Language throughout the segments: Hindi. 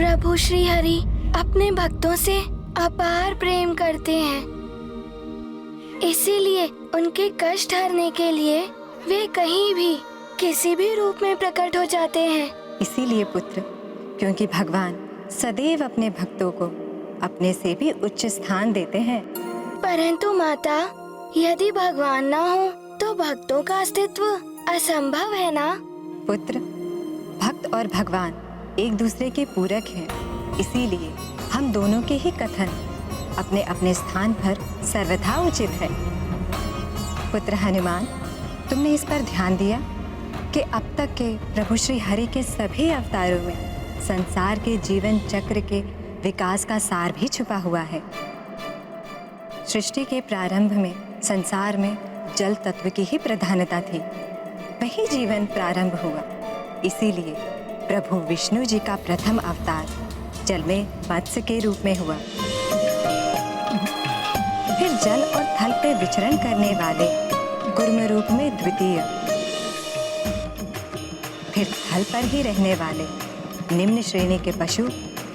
प्रभु श्री हरि अपने भक्तों से अपार प्रेम करते हैं, इसीलिए उनके कष्ट हरने के लिए वे कहीं भी किसी भी रूप में प्रकट हो जाते हैं। इसीलिए पुत्र, क्योंकि भगवान सदैव अपने भक्तों को अपने से भी उच्च स्थान देते हैं। परंतु माता, यदि भगवान ना हो तो भक्तों का अस्तित्व असंभव है ना? पुत्र, भक्त और भगवान एक दूसरे के पूरक हैं, इसीलिए हम दोनों के ही कथन अपने अपने स्थान पर सर्वथा उचित है। पुत्र हनुमान, तुमने इस पर ध्यान दिया कि अब तक के प्रभु श्री हरि के सभी अवतारों में संसार के जीवन चक्र के विकास का सार भी छुपा हुआ है। सृष्टि के प्रारंभ में संसार में जल तत्व की ही प्रधानता थी, वही जीवन प्रारंभ हुआ। इसीलिए प्रभु विष्णु जी का प्रथम अवतार जल में मत्स्य के रूप में हुआ। फिर जल और थल पे विचरण करने वाले कूर्म रूप में द्वितीय, फिर थल पर ही रहने वाले निम्न श्रेणी के पशु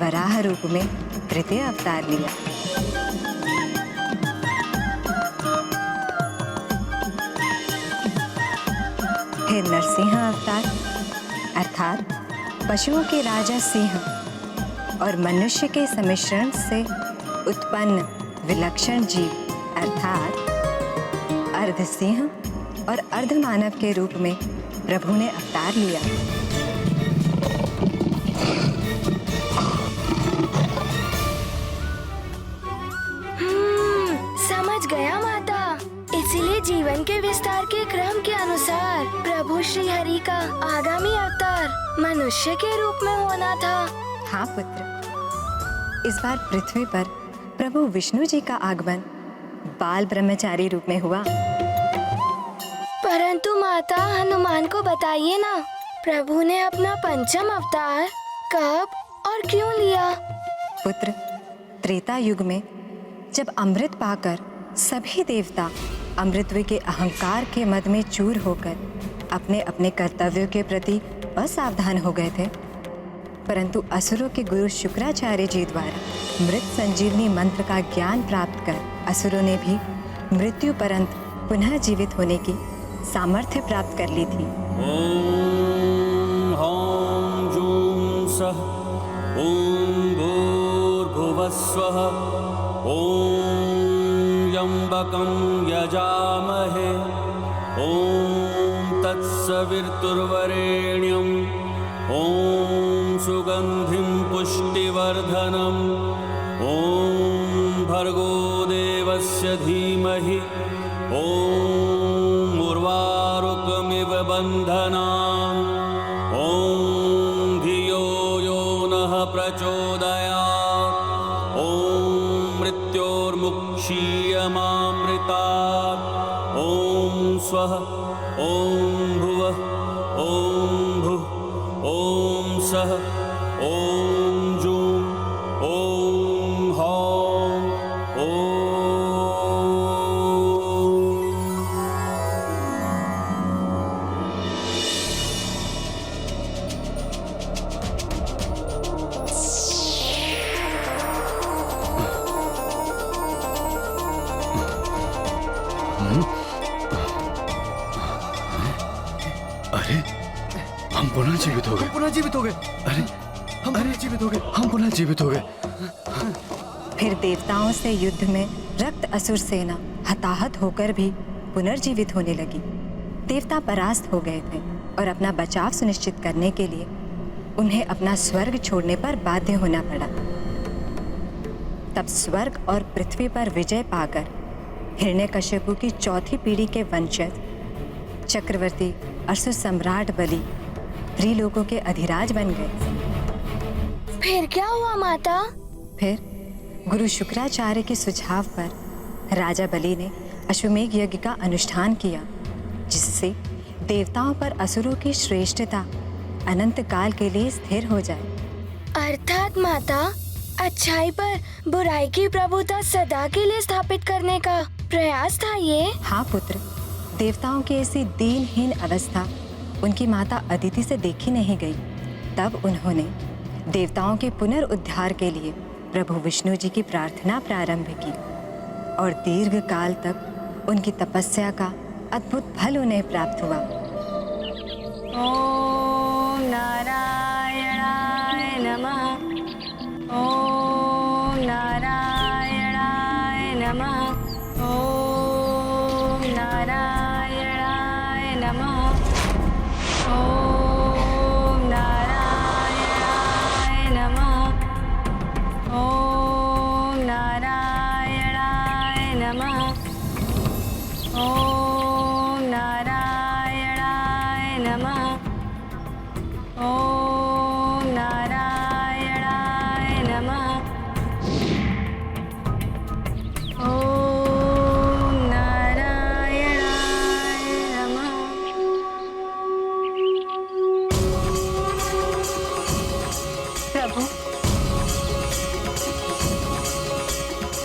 वराह रूप में तृतीय अवतार लिया। फिर नरसिंह अवतार अर्थात पशुओं के राजा सिंह और मनुष्य के सम्मिश्रण से उत्पन्न विलक्षण जीव अर्थात अर्ध सिंह और अर्ध मानव के रूप में प्रभु ने अवतार लिया। समझ गया माता। इसीलिए जीवन के विस्तार के क्रम के अनुसार प्रभु श्री हरि का आगामी अवतार मनुष्य के रूप में होना था। हाँ पुत्र, इस बार पृथ्वी पर प्रभु विष्णु जी का आगमन बाल ब्रह्मचारी रूप में हुआ। परंतु माता, हनुमान को बताइए ना, प्रभु ने अपना पंचम अवतार कब और क्यों लिया? पुत्र, त्रेता युग में जब अमृत पाकर सभी देवता अमृतत्व के अहंकार के मद में चूर होकर अपने अपने कर्तव्यों के प्रति असावधान हो गए थे, परंतु असुरों के गुरु शुक्राचार्य जी द्वारा मृत संजीवनी मंत्र का ज्ञान प्राप्त कर असुरों ने भी मृत्यु परंत पुनः जीवित होने की सामर्थ्य प्राप्त कर ली थी। ओम ह्रां जूं सः ओम भूर्भुवस्वः ओम यम्बकं यजामहे ओम तत्सवितुर्वरेण्यं ओम सुगंधिं पुष्टिवर्धनम् ओम भर्गो देवस्य धीमहि ओम उर्वारुकमिव बन्धनान् ओम धियो यो नः प्रचोदयात् ओम मृत्योर्मुक्षीयमामृतात् ओम स्वः ओम भुवः ओम भुः ओम सः ओम जूं ओम ह्रां ओम। अरे हम पुनः जीवित हो गए। अरे हम पुनः जीवित हो गए। फिर देवताओं से युद्ध में रक्त असुर सेना हताहत होकर भी पुनर्जीवित होने लगी। देवता परास्त हो गए थे और अपना बचाव सुनिश्चित करने के लिए उन्हें अपना स्वर्ग छोड़ने पर बाध्य होना पड़ा। तब स्वर्ग और पृथ्वी पर विजय पाकर हिरण्यकश्यपु की चौथी पीढ़ी के वंशज चक्रवर्ती असुर सम्राट बलि त्रिलोकों के अधिराज बन गए। फिर क्या हुआ माता? फिर गुरु शुक्राचार्य के सुझाव पर राजा बलि ने अश्वमेघ यज्ञ का अनुष्ठान किया, जिससे देवताओं पर असुरों की श्रेष्ठता अनंत काल के लिए स्थिर हो जाए। अर्थात माता, अच्छाई पर बुराई की प्रभुता सदा के लिए स्थापित करने का प्रयास था ये? हाँ पुत्र, देवताओं की ऐसी दीनहीन अवस्था उनकी माता अदिति से देखी नहीं गई। तब उन्होंने देवताओं के पुनर्उद्धार के लिए प्रभु विष्णु जी की प्रार्थना प्रारंभ की और दीर्घ काल तक उनकी तपस्या का अद्भुत फल उन्हें प्राप्त हुआ। ओम नारायणाय नमः। ओम नारायणाय नमः। ओम नारायणाय नमः। ओम नारायणाय नमः। ओम नारायणाय नमः। ओम नारायणाय नमः। ओम नारायणाय नमः। ओम नारायणाय नमः। प्रभु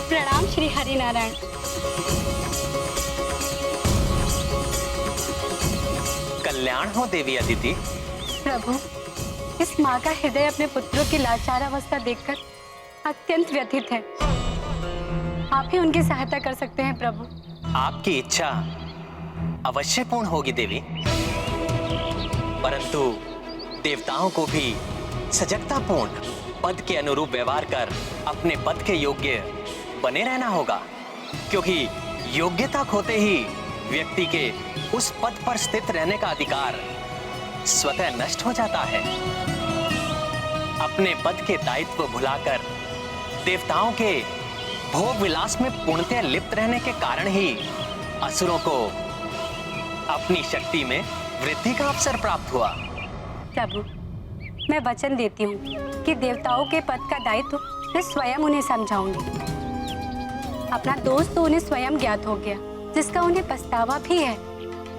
प्रणाम श्री हरिनारायण। कल्याण हो देवी अदिति। प्रभु, इस माँ का हृदय अपने पुत्रों की लाचार अवस्था देखकर अत्यंत व्यथित है। आप ही उनकी सहायता कर सकते हैं प्रभु। आपकी इच्छा अवश्य पूर्ण होगी देवी, परंतु देवताओं को भी सजगतापूर्ण पद के अनुरूप व्यवहार कर अपने पद के योग्य बने रहना होगा, क्योंकि योग्यता खोते ही व्यक्ति के उस पद पर स्थित रहने का अधिकार स्वतः नष्ट हो जाता है। अपने पद के दायित्व भुलाकर देवताओं के भोग विलास में पूर्णतः लिप्त रहने के कारण ही असुरों को अपनी शक्ति में वृद्धि का अवसर प्राप्त हुआ। प्रभु, मैं वचन देती हूँ कि देवताओं के पद का दायित्व मैं स्वयं उन्हें समझाऊंगी। अपना दोष तो उन्हें स्वयं ज्ञात हो गया, जिसका उन्हें पछतावा भी है,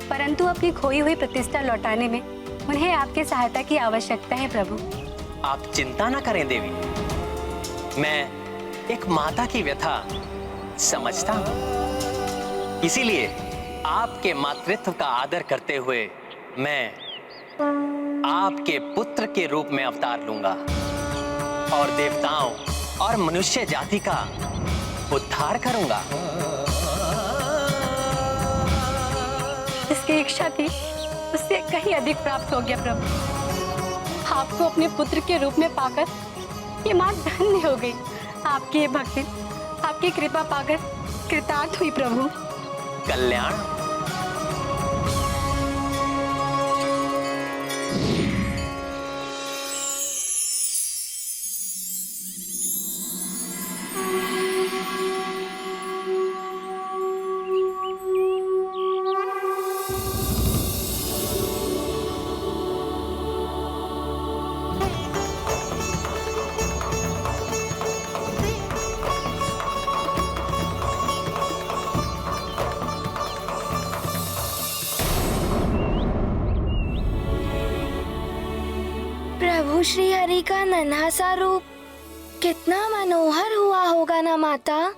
परंतु अपनी खोई हुई प्रतिष्ठा लौटाने में उन्हें आपकी सहायता की आवश्यकता है प्रभु। आप चिंता न करें देवी, मैं एक माता की व्यथा समझता हूँ, इसीलिए आपके मातृत्व का आदर करते हुए मैं आपके पुत्र के रूप में अवतार लूंगा और देवताओं और मनुष्य जाति का उद्धार करूंगा। जिसकी इच्छा थी उससे कहीं अधिक प्राप्त हो गया प्रभु। आपको अपने पुत्र के रूप में पाकर ये मां धन्य हो गई। आपकी ये भक्ति, आपकी कृपा पाकर कृतार्थ हुई प्रभु। कल्याण। प्रभु श्री हरि का नन्हा सा रूप कितना मनोहर हुआ होगा ना माता।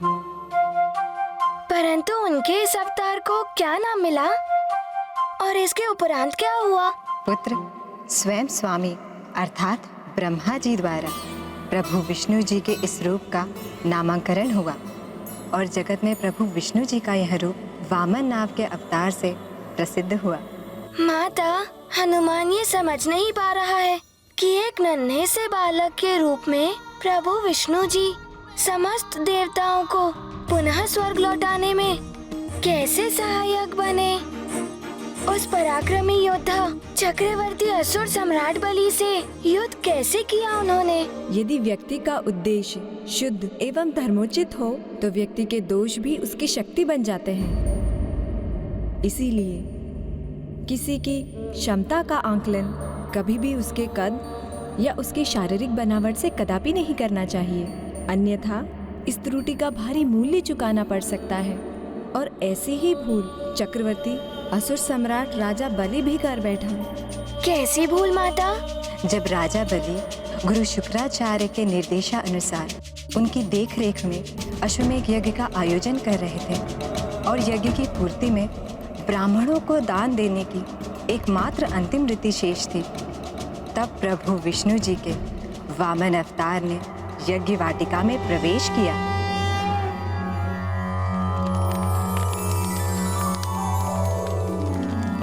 परंतु उनके इस अवतार को क्या नाम मिला और इसके उपरांत क्या हुआ? पुत्र स्वयं स्वामी अर्थात ब्रह्मा जी द्वारा प्रभु विष्णु जी के इस रूप का नामकरण हुआ और जगत में प्रभु विष्णु जी का यह रूप वामन नाम के अवतार से प्रसिद्ध हुआ। माता, हनुमान ये समझ नहीं पा रहा है कि एक नन्हे से बालक के रूप में प्रभु विष्णु जी समस्त देवताओं को पुनः स्वर्ग लौटाने में कैसे सहायक बने। उस पराक्रमी योद्धा चक्रवर्ती असुर सम्राट बलि से युद्ध कैसे किया उन्होंने? यदि व्यक्ति का उद्देश्य शुद्ध एवं धर्मोचित हो तो व्यक्ति के दोष भी उसकी शक्ति बन जाते हैं। इसीलिए किसी की क्षमता का आंकलन कभी भी उसके कद या उसकी शारीरिक बनावट से कदापि नहीं करना चाहिए, अन्यथा इस त्रुटि का भारी मूल्य चुकाना पड़ सकता है। और ऐसी ही भूल चक्रवर्ती असुर सम्राट राजा बलि भी कर बैठा। कैसी भूल माता? जब राजा बलि गुरु शुक्राचार्य के निर्देशानुसार उनकी देखरेख में अश्वमेध यज्ञ का आयोजन कर रहे थे और यज्ञ की पूर्ति में ब्राह्मणों को दान देने की एकमात्र अंतिम रीति शेष थी, तब प्रभु विष्णु जी के वामन अवतार ने यज्ञ वाटिका में प्रवेश किया।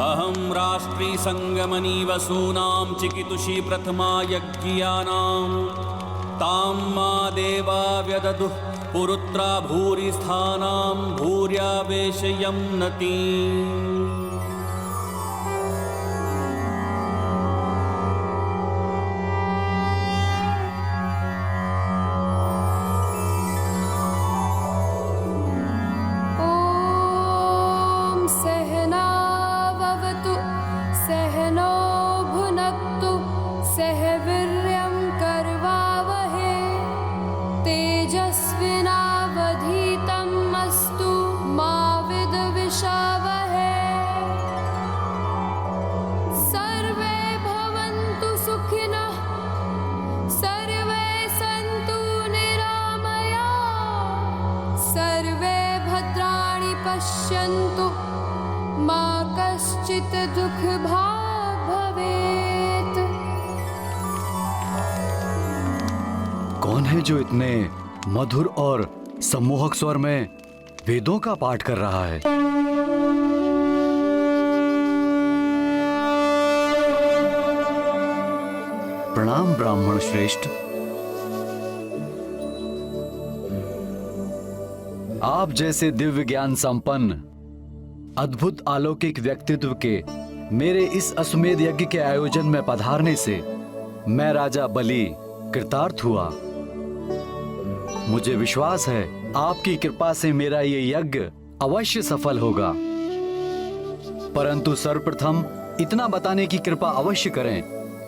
अहं राष्ट्री संगमनी वसूनां चिकितुषी प्रथमा यज्ञियानां तां मा देवा व्यददुः पुरुत्रा भूरि स्थानां भूर्यावेशयं नती। सहनावतु सहनो भुनक्तु सह वीर्यं करवावहे तेजस्विनावधीतम् अस्तु मा विद्विषावहे। सर्वे भवन्तु सुखिनः सर्वे सन्तु निरामयाः सर्वे भद्राणि पश्यन्तु मा कश्चित् दुःखभाग् भवेत्। कौन है जो इतने मधुर और सम्मोहक स्वर में वेदों का पाठ कर रहा है? प्रणाम ब्राह्मण श्रेष्ठ। आप जैसे दिव्य ज्ञान संपन्न अद्भुत अलौकिक व्यक्तित्व के मेरे इस अश्वमेध यज्ञ के आयोजन में पधारने से मैं राजा बलि कृतार्थ हुआ। मुझे विश्वास है आपकी कृपा से मेरा ये यज्ञ अवश्य सफल होगा। परंतु सर्वप्रथम इतना बताने की कृपा अवश्य करें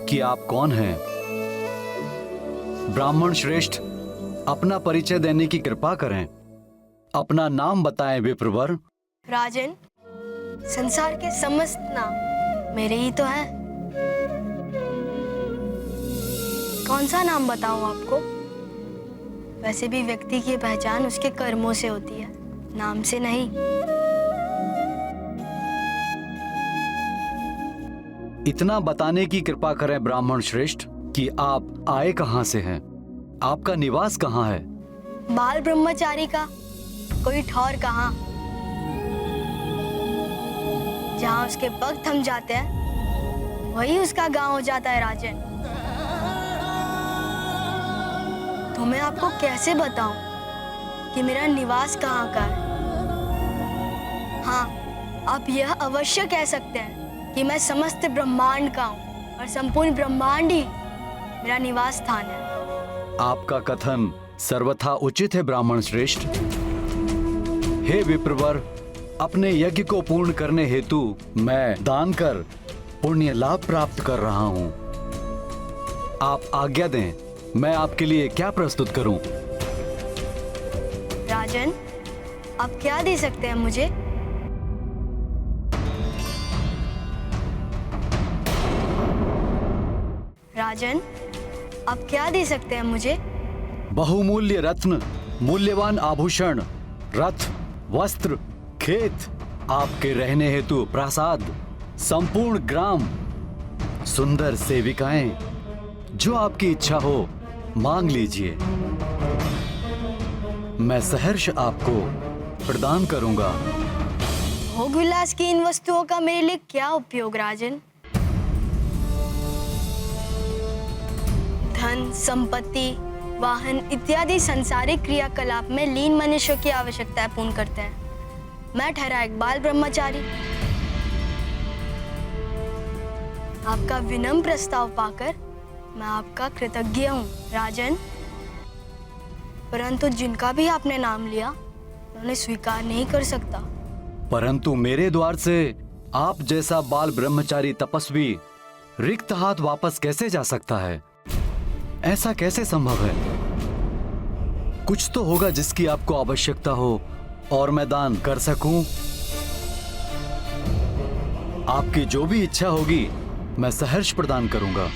कि आप कौन हैं। ब्राह्मण श्रेष्ठ, अपना परिचय देने की कृपा करें। अपना नाम बताएं विप्रवर। राजन, संसार के समस्त नाम मेरे ही तो हैं। कौन सा नाम बताऊं आपको? वैसे भी व्यक्ति की पहचान उसके कर्मों से होती है, नाम से नहीं। इतना बताने की कृपा करें ब्राह्मण श्रेष्ठ कि आप आए कहां से हैं, आपका निवास कहां है। बाल ब्रह्मचारी का कोई ठौर कहाँ, जहाँ उसके पग थम जाते हैं वही उसका गांव हो जाता है। राजन, तो मैं आपको कैसे बताऊं कि मेरा निवास कहाँ का है? हाँ, आप यह अवश्य कह सकते हैं कि मैं समस्त ब्रह्मांड का हूँ और संपूर्ण ब्रह्मांड ही मेरा निवास स्थान है। आपका कथन सर्वथा उचित है ब्राह्मण श्रेष्ठ। हे विप्रवर, अपने यज्ञ को पूर्ण करने हेतु मैं दान कर पुण्य लाभ प्राप्त कर रहा हूँ। आप आज्ञा दें, मैं आपके लिए क्या प्रस्तुत करूं? राजन, आप क्या दे सकते हैं मुझे? राजन, आप क्या दे सकते हैं मुझे? बहुमूल्य रत्न, मूल्यवान आभूषण, रथ, वस्त्र, खेत, आपके रहने हेतु प्रासाद, संपूर्ण ग्राम, सुंदर सेविकाएं, जो आपकी इच्छा हो मांग लीजिए, मैं सहर्ष आपको प्रदान करूंगा। भोग विलास की इन वस्तुओं का मेरे लिए क्या उपयोग राजन? धन, संपत्ति, वाहन इत्यादि सांसारिक क्रियाकलाप में लीन मनुष्य की आवश्यकताएं पूर्ण करते हैं। मैं ठहरा एक बाल ब्रह्मचारी। आपका विनम्र प्रस्ताव पाकर मैं आपका कृतज्ञ हूँ राजन, परंतु जिनका भी आपने नाम लिया उन्हें स्वीकार नहीं कर सकता। परंतु मेरे द्वार से आप जैसा बाल ब्रह्मचारी तपस्वी रिक्त हाथ वापस कैसे जा सकता है? ऐसा कैसे संभव है? कुछ तो होगा जिसकी आपको आवश्यकता हो और मैं दान कर सकूं। आपकी जो भी इच्छा होगी मैं सहर्ष प्रदान करूंगा।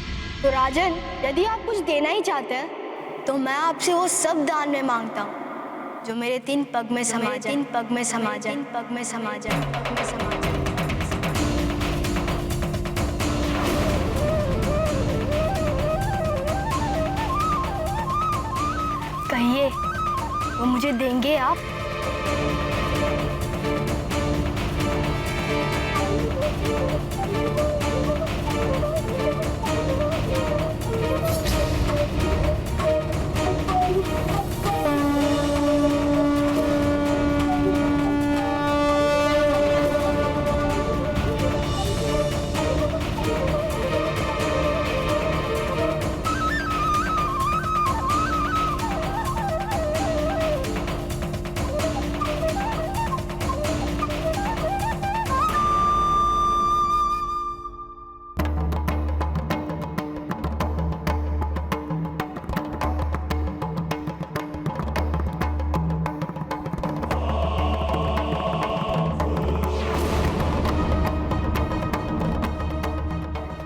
तो राजन, यदि आप कुछ देना ही चाहते हैं तो मैं आपसे वो सब दान में मांगता हूँ जो मेरे 3 पग में समा जाए, 3 पग में समा जाए, 3 पग में समा जाए, पग में समा जाए। कहिए, वो मुझे देंगे आप?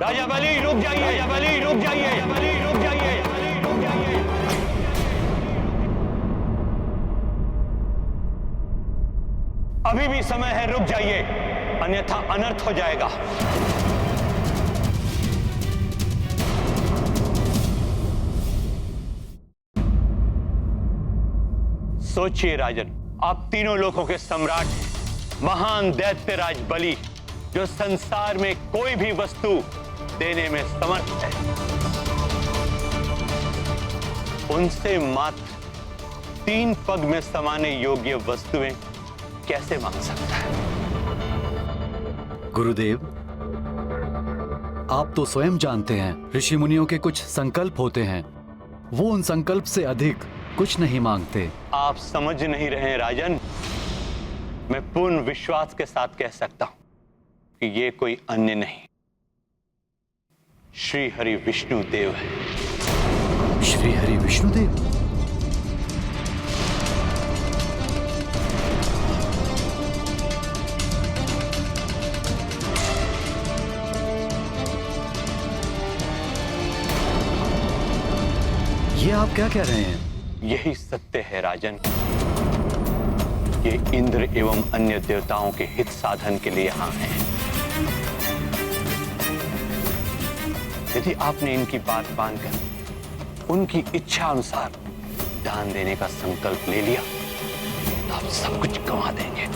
राजा बलि रुक जाइए, राजा बलि रुक जाइए, बलि रुक जाइए, बलि रुक जाइए। अभी भी समय है, रुक जाइए, अन्यथा अनर्थ हो जाएगा। सोचिए राजन, आप तीनों लोगों के सम्राट हैं, महान दैत्यराज बलि, जो संसार में कोई भी वस्तु देने में समर्थ है, उनसे मात्र 3 पग में समाने योग्य वस्तुएं कैसे मांग सकता है? गुरुदेव, आप तो स्वयं जानते हैं ऋषि मुनियों के कुछ संकल्प होते हैं, वो उन संकल्प से अधिक कुछ नहीं मांगते। आप समझ नहीं रहे हैं राजन। मैं पूर्ण विश्वास के साथ कह सकता हूं कि ये कोई अन्य नहीं, श्री हरि विष्णु देव है। श्री हरि विष्णुदेव? ये आप क्या कह रहे हैं? यही सत्य है राजन। ये इंद्र एवं अन्य देवताओं के हित साधन के लिए यहां हैं। यदि आपने इनकी बात मानकर उनकी इच्छा अनुसार दान देने का संकल्प ले लिया तो आप सब कुछ गंवा देंगे।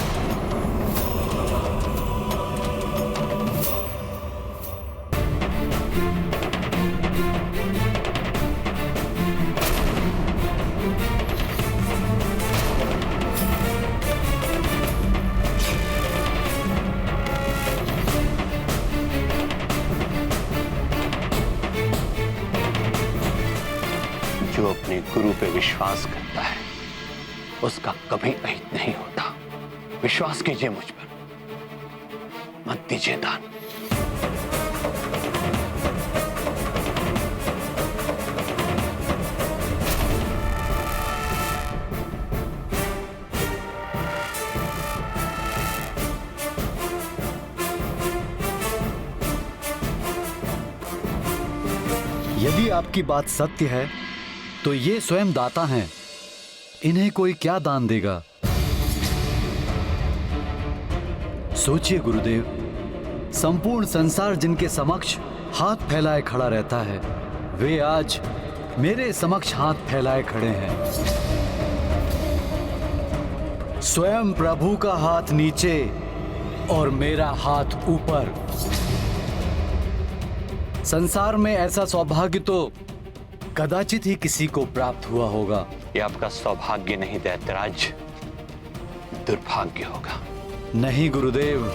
जो अपने गुरु पे विश्वास करता है उसका कभी अहित नहीं होता। विश्वास कीजिए मुझ पर, मत दीजिए दान। यदि आपकी बात सत्य है तो ये स्वयं दाता हैं, इन्हें कोई क्या दान देगा? सोचिए गुरुदेव, संपूर्ण संसार जिनके समक्ष हाथ फैलाए खड़ा रहता है, वे आज मेरे समक्ष हाथ फैलाए खड़े हैं। स्वयं प्रभु का हाथ नीचे और मेरा हाथ ऊपर। संसार में ऐसा सौभाग्य तो कदाचित ही किसी को प्राप्त हुआ होगा। यह आपका सौभाग्य नहीं दैत्यराज, दुर्भाग्य होगा। नहीं गुरुदेव,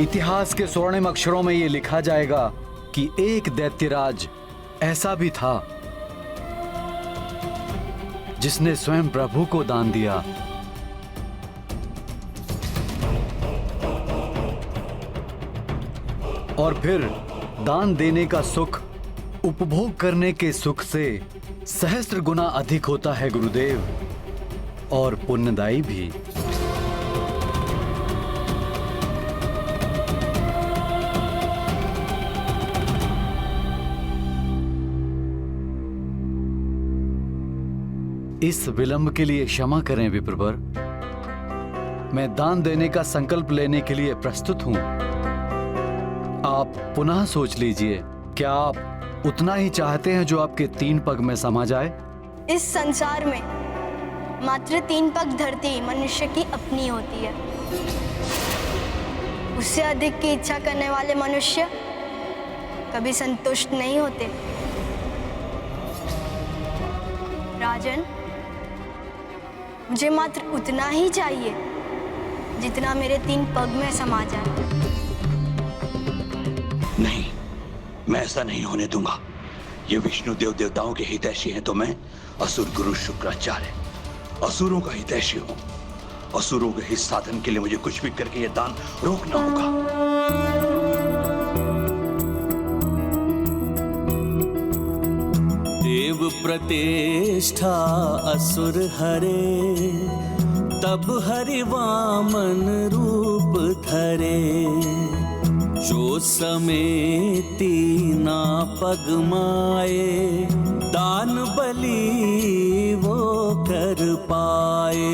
इतिहास के स्वर्णिम अक्षरों में यह लिखा जाएगा कि एक दैत्यराज ऐसा भी था जिसने स्वयं प्रभु को दान दिया। और फिर दान देने का सुख उपभोग करने के सुख से सहस्त्र गुना अधिक होता है गुरुदेव, और पुण्यदायी भी। इस विलंब के लिए क्षमा करें विप्रवर। मैं दान देने का संकल्प लेने के लिए प्रस्तुत हूं। आप पुनः सोच लीजिए, क्या आप उतना ही चाहते हैं जो आपके 3 पग में समा जाए? इस संसार में मात्र 3 पग धरती मनुष्य की अपनी होती है। उससे अधिक की इच्छा करने वाले मनुष्य कभी संतुष्ट नहीं होते। राजन, मुझे मात्र उतना ही चाहिए जितना मेरे 3 पग में समा जाए। नहीं, मैं ऐसा नहीं होने दूंगा। ये विष्णु देव देवताओं के हितैषी हैं तो मैं असुर गुरु शुक्राचार्य असुरों का हितैषी हूं। असुरों के हित साधन के लिए मुझे कुछ भी करके ये दान रोकना होगा। देव प्रतिष्ठा असुर हरे, तब हरि वामन रूप धरे। जो समेती ना पग माए, दान बलि वो कर पाए।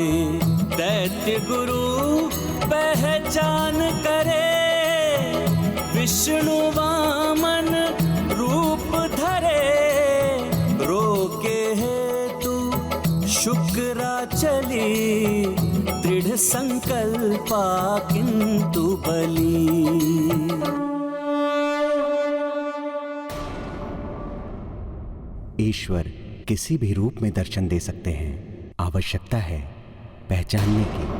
दैत्य गुरु पहचान करे, विष्णु वामन रूप धरे। रोके हेतु शुक्राचली, दृढ़ संकल्पा किंतु बली। ईश्वर किसी भी रूप में दर्शन दे सकते हैं, आवश्यकता है पहचानने की।